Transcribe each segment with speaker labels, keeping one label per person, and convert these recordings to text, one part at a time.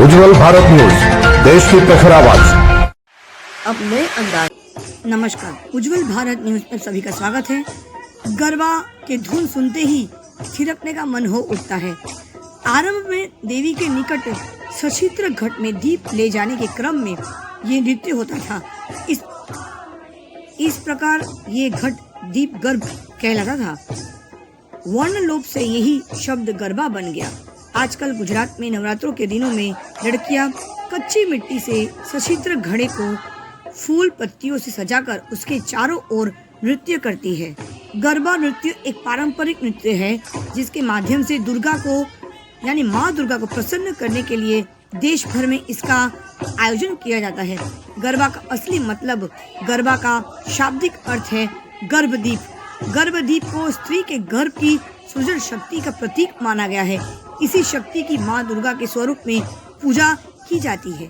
Speaker 1: उज्जवल Bharat news, देश की प्रखर आवाज।
Speaker 2: अब नए अंदाज। नमस्कार, उज्जवल भारत न्यूज में सभी का स्वागत है। गरबा के धुन सुनते ही थिरकने का मन हो उठता है। आरंभ में देवी के निकट सचित्र घट में दीप ले जाने के क्रम में ये नृत्य होता था। इस प्रकार ये घट दीप गर्भ कहलाता था। वर्ण लोप से यही शब्द गरबा बन गया। आजकल गुजरात में नवरात्रों के दिनों में लड़कियां कच्ची मिट्टी से सचित्र घड़े को फूल पत्तियों से सजाकर उसके चारों ओर नृत्य करती है। गरबा नृत्य एक पारंपरिक नृत्य है जिसके माध्यम से दुर्गा को यानी माँ दुर्गा को प्रसन्न करने के लिए देश भर में इसका आयोजन किया जाता है। गरबा का असली मतलब, गरबा का शाब्दिक अर्थ है गर्भदीप। गर्भदीप को स्त्री के गर्भ की सृजन शक्ति का प्रतीक माना गया है। इसी शक्ति की माँ दुर्गा के स्वरूप में पूजा की जाती है।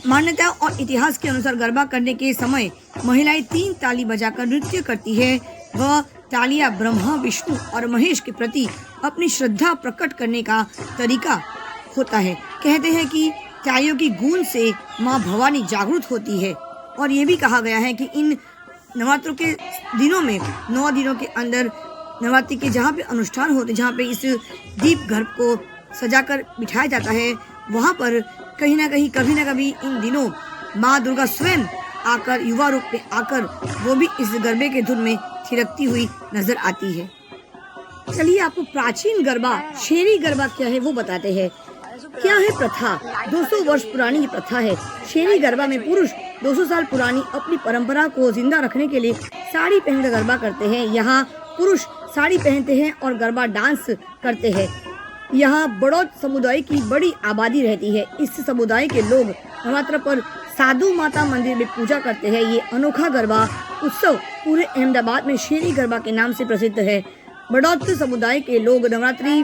Speaker 2: मान्यता और इतिहास के अनुसार गरबा करने के समय महिलाएं 3 ताली बजाकर नृत्य करती है। वह तालियां ब्रह्मा, विष्णु और महेश के प्रति अपनी श्रद्धा प्रकट करने का तरीका होता है। कहते हैं कि तालियों की गूंज से माँ भवानी जागृत होती है और ये भी कहा गया है कि इन नवरात्रों के दिनों में 9 दिनों के अंदर नवरात्रि के जहाँ पे अनुष्ठान होते, जहाँ पे इस दीप गर्भ को सजाकर बिठाया जाता है, वहाँ पर कहीं ना कहीं कभी ना कभी इन दिनों माँ दुर्गा स्वयं आकर युवा रूप में आकर वो भी इस गरबे के धुन में थिरकती हुई नजर आती है। चलिए आपको प्राचीन गरबा शेरी गरबा क्या है वो बताते हैं। क्या है प्रथा? 200 वर्ष पुरानी ये प्रथा है। शेरी गरबा में पुरुष 200 साल पुरानी अपनी परंपरा को जिंदा रखने के लिए साड़ी पहनकर गरबा करते हैं। यहाँ पुरुष साड़ी पहनते हैं और गरबा डांस करते हैं। यहाँ बड़ौत समुदाय की बड़ी आबादी रहती है। इस समुदाय के लोग नवरात्र पर साधु माता मंदिर में पूजा करते हैं। ये अनोखा गरबा उत्सव पूरे अहमदाबाद में शेरी गरबा के नाम से प्रसिद्ध है। बड़ौत समुदाय के लोग नवरात्रि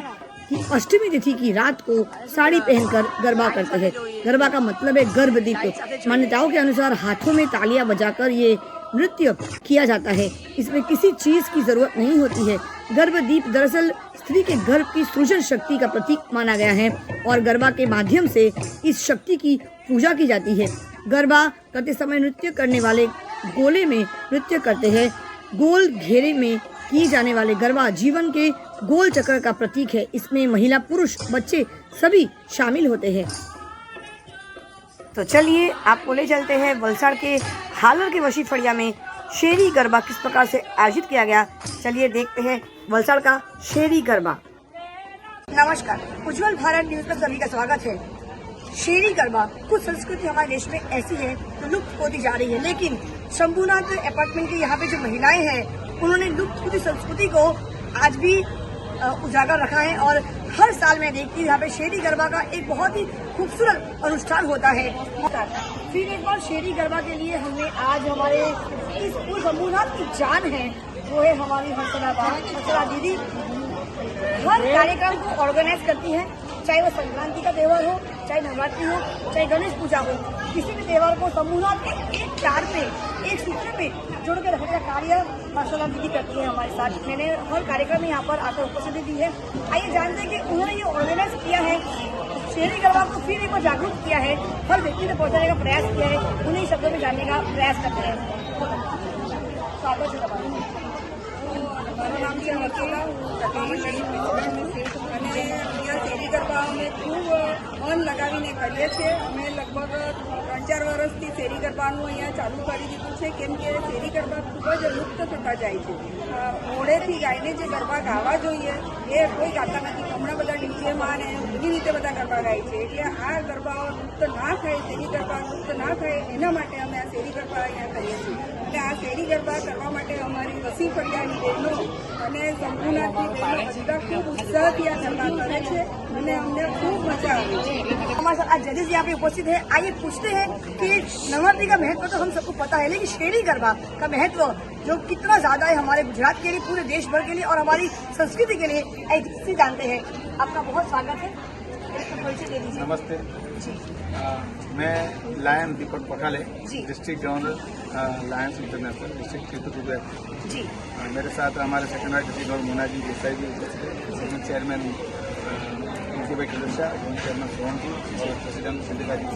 Speaker 2: की अष्टमी तिथि की रात को साड़ी पहनकर गरबा करते हैं। गरबा का मतलब है गर्भदीप। मान्यताओं के अनुसार हाथों में तालियां बजाकर ये नृत्य किया जाता है। इसमें किसी चीज की जरूरत नहीं होती है। गर्भदीप दरअसल स्त्री के गर्भ की सृजन शक्ति का प्रतीक माना गया है और गरबा के माध्यम से इस शक्ति की पूजा की जाती है। गरबा करते समय नृत्य करने वाले गोले में नृत्य करते हैं। गोल घेरे में किए जाने वाले गरबा जीवन के गोल चक्र का प्रतीक है। इसमें महिला, पुरुष, बच्चे सभी शामिल होते हैं। तो चलिए आपको ले चलते हैं वलसाड़ के हालर के वशी फड़िया में शेरी गरबा किस प्रकार से आयोजित किया गया। चलिए देखते हैं वलसाड़ का शेरी गरबा। नमस्कार, उज्जवल भारत न्यूज में सभी का स्वागत है। शेरी गरबा, कुछ संस्कृति हमारे देश में ऐसी है जो लुप्त होती जा रही है, लेकिन शंभुनाथ अपार्टमेंट के यहाँ पे जो महिलाएं हैं उन्होंने लुप्त होती संस्कृति को आज भी उजागर रखा है और हर साल मैं देखती हूँ यहाँ पे शेरी गरबा का एक बहुत ही खूबसूरत अनुष्ठान होता है। फिर एक बार शेरी गरबा के लिए हमने आज हमारे इस शंभुनाथ की जान है वो है हमारी हर्षला दीदी। हर कार्यक्रम को ऑर्गेनाइज करती है, चाहे वो संक्रांति का त्योहार हो, चाहे नवरात्रि हो, चाहे गणेश पूजा हो, किसी भी त्योहार को शंभुनाथ के एक तार पे, एक सूत्र पे जोड़ के रखने का कार्य हर्षला दीदी करती है हमारे साथ। मैंने हर कार्यक्रम में यहाँ पर आकर उपस्थिति दी है। आइए जानते हैं कि उन्होंने ये ऑर्गेनाइज किया है, शेरी गरबा को फिर एक बार जागरूक किया है, हर व्यक्ति तक पहुँचाने का प्रयास किया है, उन्हीं शब्दों में जानने का प्रयास करते हैं। स्वागत है।
Speaker 3: મારું નામ છે હર્ષલા, હું અને અહીંયા શેરી ગરબા અમે ખૂબ મન લગાવીને કરીએ છીએ. અમે લગભગ 3-4 વર્ષથી શેરી ગરબાનું અહીંયા ચાલુ કરી દીધું છે, કેમ કે શેરી ગરબા ખૂબ જ લુપ્ત થતા જાય છે. મોડેથી ગાઈને જે ગરબા ગાવા જોઈએ એ કોઈ ગાતા નથી. હમણાં બધા ડીજેમાં ને એવી રીતે બધા ગરબા ગાય છે, એટલે આ ગરબાઓ લુપ્ત ના થાય, શેરી ગરબા લુપ્ત ના થાય એના માટે અમે આ શેરી ગરબા અહીંયા કરીએ છીએ. અને આ શેરી ગરબા કરવા માટે અમારી વસી ફળિયાની બહેનો અને શંભુનાથની બહેનો બધા ખૂબ ઉત્સાહથી આ ગરબા કરે છે અને અમને ખૂબ મજા આવે છે.
Speaker 2: हमारे साथ आज जजेस यहाँ पे उपस्थित है। आइए पूछते हैं कि नवरात्रि का महत्व तो हम सबको पता है, लेकिन शेरी गरबा का महत्व जो कितना ज्यादा है हमारे गुजरात के लिए, पूरे देश भर के लिए और हमारी संस्कृति के लिए, ऐसे जानते हैं। आपका बहुत स्वागत है।
Speaker 4: नमस्ते जी। मैं lion Deepak Pathale, district governor lions international district Chitrakoot ji. मेरे साथ हमारे सेक्रेटरी जनरल मोनाजी देसाई जी उपस्थित है, chairman Bharti Bhai Khilsiya, zone chairman Sohan ji और प्रेसिडेंट सिंधिका जी,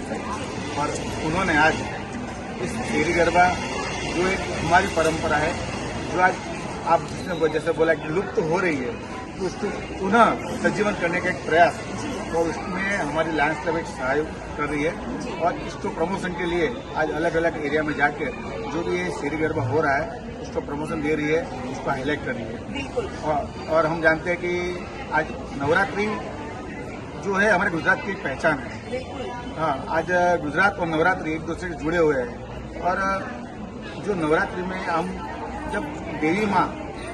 Speaker 4: और उन्होंने आज इस शेरी गरबा जो एक हमारी परंपरा है, जो आज आप जिसने जैसे बोला कि लुप्त हो रही है, तो उसको पुनः सजीवन करने का एक प्रयास, और उसमें हमारी लायंस क्लब एक सहयोग कर रही है और इसको प्रमोशन के लिए आज अलग अलग एरिया में जाके जो भी ये शेरी गरबा हो रहा है उसको प्रमोशन दे रही है, उसको हाईलाइट कर रही है।
Speaker 2: बिल्कुल।
Speaker 4: और हम जानते हैं कि आज नवरात्रि जो है हमारे गुजरात की पहचान है।
Speaker 2: बिल्कुल।
Speaker 4: हाँ, आज गुजरात और नवरात्रि एक दूसरे से जुड़े हुए हैं, और जो नवरात्रि में हम जब देवी माँ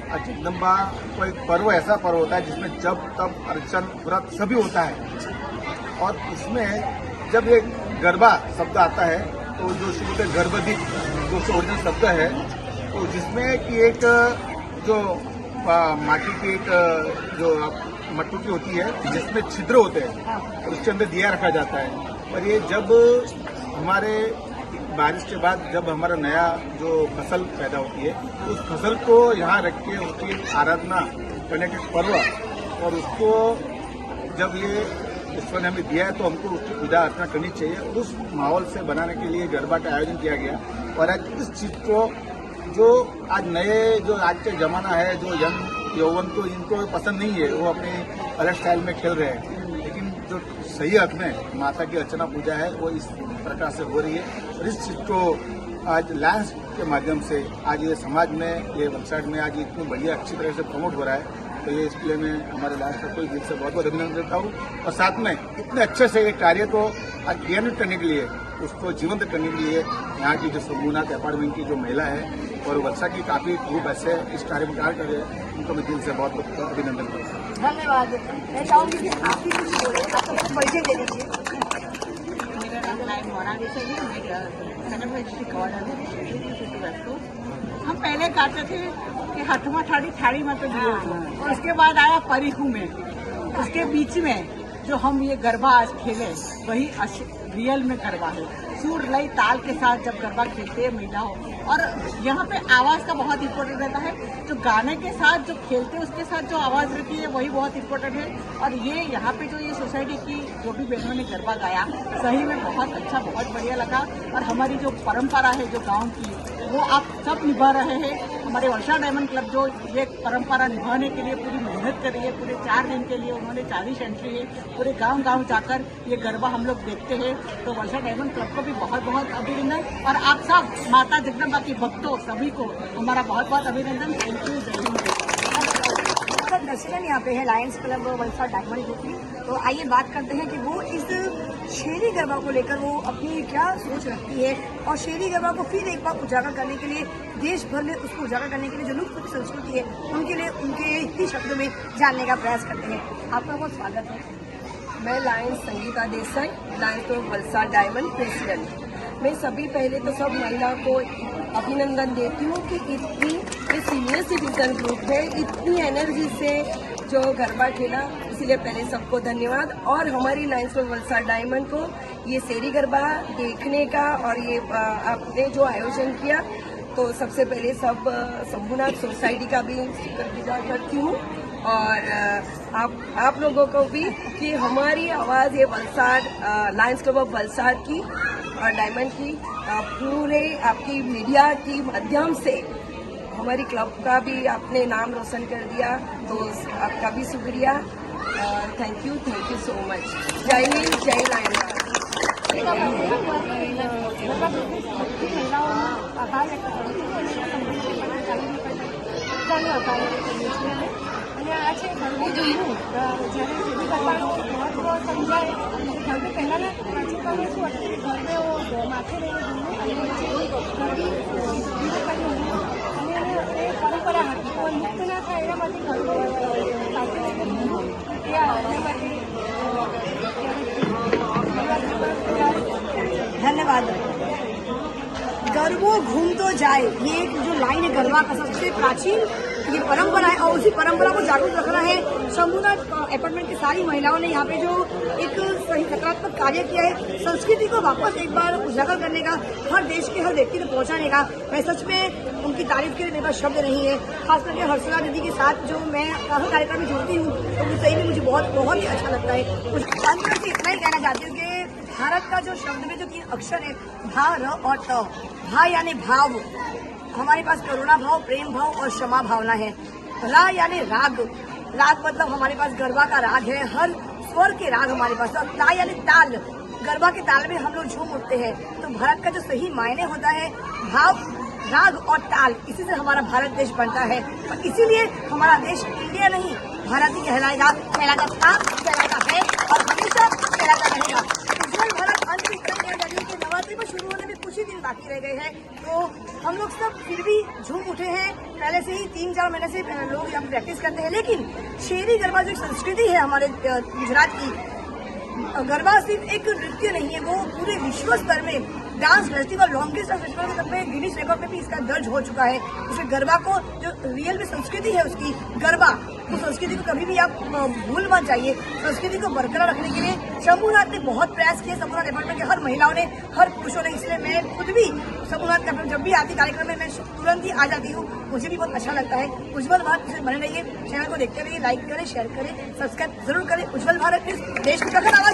Speaker 4: जगदम्बा को एक पर्व, ऐसा पर्व होता है जिसमें जब तब अर्चन व्रत सभी होता है, और उसमें जब ये गरबा शब्द आता है तो जो शुरू में गर्भदीप जो ओरिजिनल शब्द है, तो जिसमें कि एक जो माटी की एक जो मटुकी होती है जिसमें छिद्र होते हैं और उसके अंदर दिया रखा जाता है, और ये जब हमारे बारिश के बाद जब हमारा नया जो फसल पैदा होती है, उस फसल को यहाँ रख के उसकी आराधना करने के पर्व, और उसको जब ये ईश्वर ने हमें दिया है तो हमको उसकी पूजा अर्चना करनी चाहिए, और उस माहौल से बनाने के लिए गरबा का आयोजन किया गया। और आज इस चीज को जो आज नए जो आज का जमाना है, जो यंग यौवन को इनको पसंद नहीं है, वो अपने अलग स्टाइल में खेल रहे हैं, लेकिन जो सही अर्थ में माता की अर्चना पूजा है वो इस प्रकार से हो रही है, और इस चीज को आज लायंस के माध्यम से आज ये समाज में, ये वलसाड में आज इतनी बढ़िया अच्छी तरह से प्रमोट हो रहा है। तो ये इसके लिए मैं हमारे लायंस को दिल से बहुत बहुत अभिनंदन देता हूँ, और साथ में इतने अच्छे से ये कार्य को आज क्रियान्वित करने के लिए, उसको जीवंत करने के लिए यहाँ की जो शंभुनाथ अपार्टमेंट की जो महिला है और वलसाड की काफी ग्रुप ऐसे इस कार्य में कार्य कर रहे हैं, उनको मैं दिल से बहुत बहुत अभिनंदन करता हूँ।
Speaker 2: धन्यवाद। मैं चाहूंगी कि आप भी कुछ बोले, आप अपना परिचय दे दीजिए।
Speaker 5: मेरा नाम लाइन मोनालिसा है, मेरा सनम डिस्ट्रिक्ट गवर्नर। हम पहले गाते थे कि हथमा ठाड़ी थाड़ी मत दियो, और उसके बाद आया परिखू में, उसके बीच में जो हम ये गरबा आज खेले वही रियल में गरबा है। सुर लय ताल के साथ जब गरबा खेलते हैं महिला हो, और यहाँ पे आवाज का बहुत इम्पोर्टेंट रहता है, जो गाने के साथ जो खेलते हैं उसके साथ जो आवाज रहती है वही बहुत इम्पोर्टेंट है। और ये यहाँ पे जो ये सोसाइटी की जो भी बहनों ने गरबा गाया, सही में बहुत अच्छा, बहुत बढ़िया लगा। और हमारी जो परंपरा है जो गाँव की, वो आप सब निभा रहे हैं। हमारे वलसाड डायमंड क्लब जो ये परंपरा निभाने के लिए पूरी मेहनत कर रही है, पूरे 4 दिन के लिए उन्होंने 40 एंट्री है, पूरे गांव-गांव जाकर ये गरबा हम लोग देखते हैं। तो वलसाड डायमंड क्लब को भी बहुत बहुत अभिनंदन, और आप सब माता जगदम्बा की भक्तों सभी को हमारा बहुत बहुत अभिनंदन। थैंक यू, जय हिंद।
Speaker 2: प्रेसिडेंट यहाँ पे है Lions club Valsad diamond group की, तो आइए बात करते हैं कि वो इस शेरी गरबा को लेकर वो अपनी क्या सोच रखती है, और शेरी गरबा को फिर एक बार उजागर करने के लिए, देश भर में उसको उजागर करने के लिए जो लुप्त की संस्कृति है उनके लिए उनके ही शब्दों में जानने का प्रयास करते हैं। आपका बहुत स्वागत है।
Speaker 3: मैं Lions Sangeeta Desai, Lions club Valsad diamond president. मैं सभी पहले तो सब महिला को अभिनंदन देती हूँ कि इतनी ये सीनियर सिटीजन ग्रुप है, इतनी एनर्जी से जो गरबा खेला, इसलिए पहले सबको धन्यवाद। और हमारी लायंस क्लब वलसाड डायमंड को ये शेरी गरबा देखने का और ये आपने जो आयोजन किया, तो सबसे पहले सब शंभुनाथ सोसाइटी का भी शुक्रगुजार करती हूँ, और आप लोगों को भी कि हमारी आवाज़ ये Valsad Lions club of Valsad की और डायमंड की पूरे आपकी मीडिया की माध्यम से हमारी क्लब का भी आपने नाम रोशन कर दिया, तो आपका भी शुक्रिया। Thank you so much. जय हिंद, जय लायंस।
Speaker 6: આજે ઘરનું જોયું જ્યારે સુધી કરવાનું મહત્વ સમજાય ઘરને પહેલાંના પ્રાચીનકાળમાં શું હતું કે ઘરને માથે લઈને અને એ પરંપરા હતી, તો મુક્ત ના થાય એના માટે ઘરને સાથે લઈને એ આપણા માટે
Speaker 2: धन्यवाद। गरबो घूमतो जाए, ये एक जो लाइन है गरबा का सबसे प्राचीन ये परंपरा है, और उसी परंपरा को जागरूक रखना है। शंभुनाथ अपार्टमेंट की सारी महिलाओं ने यहाँ पे जो एक सही सकारात्मक कार्य किया है, संस्कृति को वापस एक बार उजागर करने का, हर देश के हर व्यक्ति तक पहुंचाने का। मैं सच में उनकी तारीफ के लिए मेरे पास शब्द नहीं है। खास करके हर्षला दीदी के साथ जो मैं काफी कार्यक्रम में जुड़ती हूँ तो मुझे सही में मुझे बहुत ही अच्छा लगता है। अंत में इतना ही कहना चाहती हूँ कि भारत का जो शब्द में जो 3 अक्षर है भा, र और त। भा यानी भाव, हमारे पास करुणा भाव, प्रेम भाव और क्षमा भावना है। रा यानी राग, राग मतलब हमारे पास गरबा का राग है, हर स्वर के राग हमारे पास। और ता यानी ताल, गरबा के ताल में हम लोग झूम उठते हैं। तो भारत का जो सही मायने होता है भाव, राग और ताल, इसी से हमारा भारत देश बनता है। और इसीलिए हमारा देश इंडिया नहीं भारत ही कहलाएगा, कहलाता था, कहलाता है और हमेशा कहलाता रहेगा। उज्जवल भारत अंत में इतना कह रही है कि नवरात्रि में शुरू होने में कुछ ही दिन बाकी रह गए हैं, तो हम लोग सब फिर भी झूम उठे हैं। पहले से ही 3-4 महीने से लोग यहाँ प्रैक्टिस करते हैं, लेकिन शेरी गरबा जो संस्कृति है हमारे गुजरात की, गरबा सिर्फ एक नृत्य नहीं है, वो पूरे विश्व स्तर में dance festival, longest dance festival के तब में गिनीज रिकॉर्ड में भी इसका दर्ज हो चुका है। इसमें गरबा को जो रियल में संस्कृति है उसकी गरबा, तो संस्कृति को कभी भी आप भूल मत जाइए। संस्कृति को बरकरार रखने के लिए शंभुनाथ ने बहुत प्रयास किए, शंभुनाथ डिपार्टमेंट के हर महिलाओं ने, हर पुरुषों ने। इसलिए मैं खुद भी शंभुनाथ का जब भी आती कार्यक्रम में मैं तुरंत ही आ जाती हूँ, मुझे भी बहुत अच्छा लगता है। उज्जवल भारत से बने रहिए, चैनल को देखते रहिए, लाइक करें, शेयर करें, सब्सक्राइब जरूर करें। उज्जवल भारत देश की प्रखर आवाज।